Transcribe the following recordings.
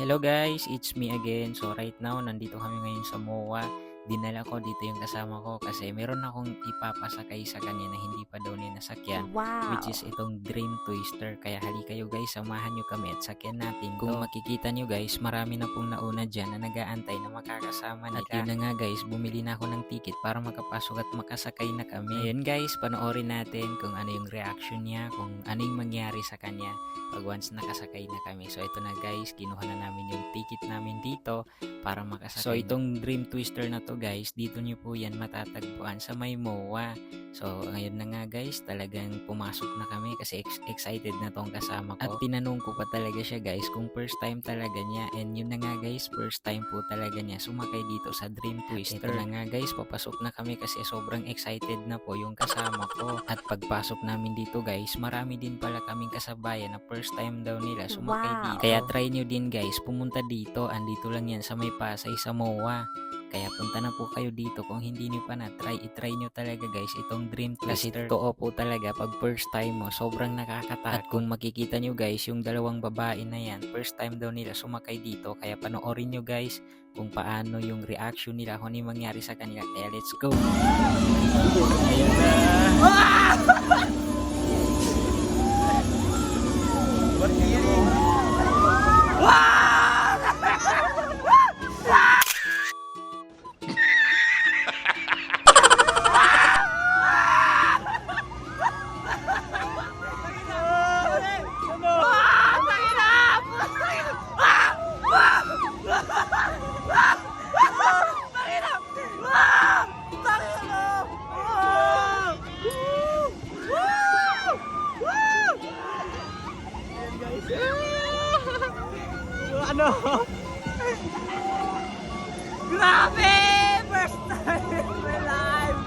Hello guys, it's me again. So right now, nandito kami ngayon sa MOA. Dinala ko dito yung kasama ko kasi meron akong ipapasakay sa kanya na hindi pa daw niya nasakyan, which is itong Dream Twister. Kaya hali kayo guys, samahan nyo kami at sakyan natin. Kung makikita nyo guys, marami na pong nauna dyan na nag-aantay na makakasama nila. At yun na nga guys, bumili na ako ng ticket para makapasok at makasakay na kami. Ayun guys, panoorin natin kung ano yung reaction niya, kung ano yung mangyari sa kanya pag once nakasakay na kami. So ito na guys, kinuha na namin yung ticket namin dito para makasakay. So itong Dream Twister na to guys, dito nyo po yan matatagpuan sa may MOA. So ngayon na nga guys, talagang pumasok na kami kasi excited na tong kasama ko. At tinanong ko pa talaga siya guys kung first time talaga niya, and yun na nga guys, first time po talaga niya sumakay dito sa Dream Twister. Ito na nga guys, papasok na kami kasi sobrang excited na po yung kasama ko. At pagpasok namin dito guys, marami din pala kaming kasabayan na first time daw nila sumakay dito. Kaya try nyo din guys, pumunta dito. Andito lang yan sa may Pasay sa MOA. Kaya punta na po kayo dito kung hindi nyo pa na i-try nyo talaga guys itong Dream Twister. Kasi totoo po talaga pag first time mo, sobrang nakakatakot. At kung makikita nyo guys, yung dalawang babae na yan, first time daw nila sumakay dito. Kaya panoorin nyo guys kung paano yung reaction nila, kung ano yung mangyari sa kanila. Kaya let's go! Ayan na! What are you doing? Ano? Grabe! First time in my life!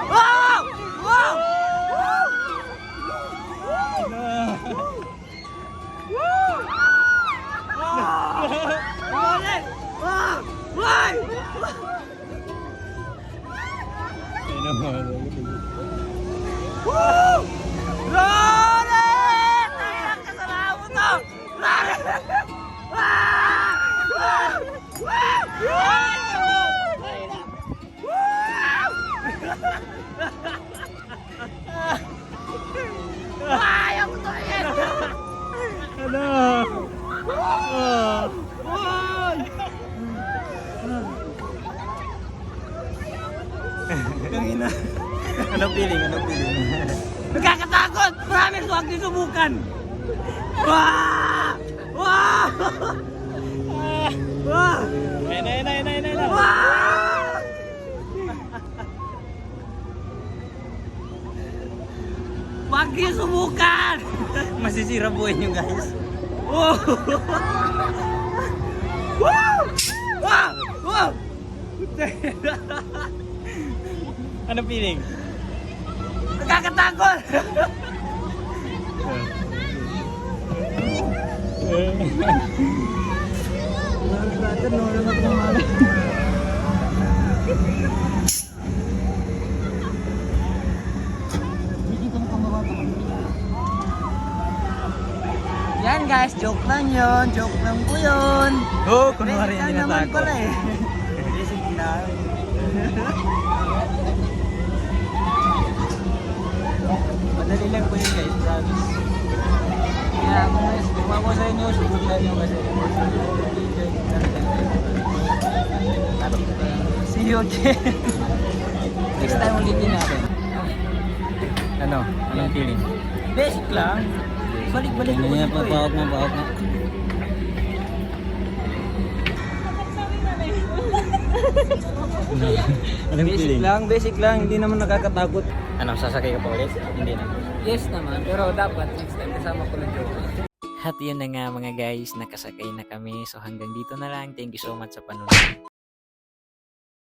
Wow! Wow! Wow! Why? Woo! Lore! Tayang kasalanan mo to! Lore! Ayaw ko to yan! Ano? Kangina. Anong feeling? Nagkakatakot! Promise, huwag niyo subukan! Wow! Wow! Wow! Wow! Huwag niyo subukan! Masisira buhay niyo guys. Wow! Wow! Wow! Wow! Anong feeling? Nakakatakot! Yan guys, joke lang yun. Joke lang po yun. Oo, kunwari hindi natakot. Pala eh. Basic lang. Madali lang po yun guys, promise. Kaya kung ako sa inyo, subukan nyo kasi. See you again. Next time ulitin natin. Ano? Anong feeling? Basic lang. Balik-balik mo ito eh. Pahawak na. Anong feeling? Basic lang. Hindi naman nakakatakot. Ano, sasakay ka pa ulit? Hindi naman. Yes naman, pero dapat next time kasama ko ng joke. At yun na nga mga guys, nakasakay na kami. So hanggang dito na lang. Thank you so much sa panonood.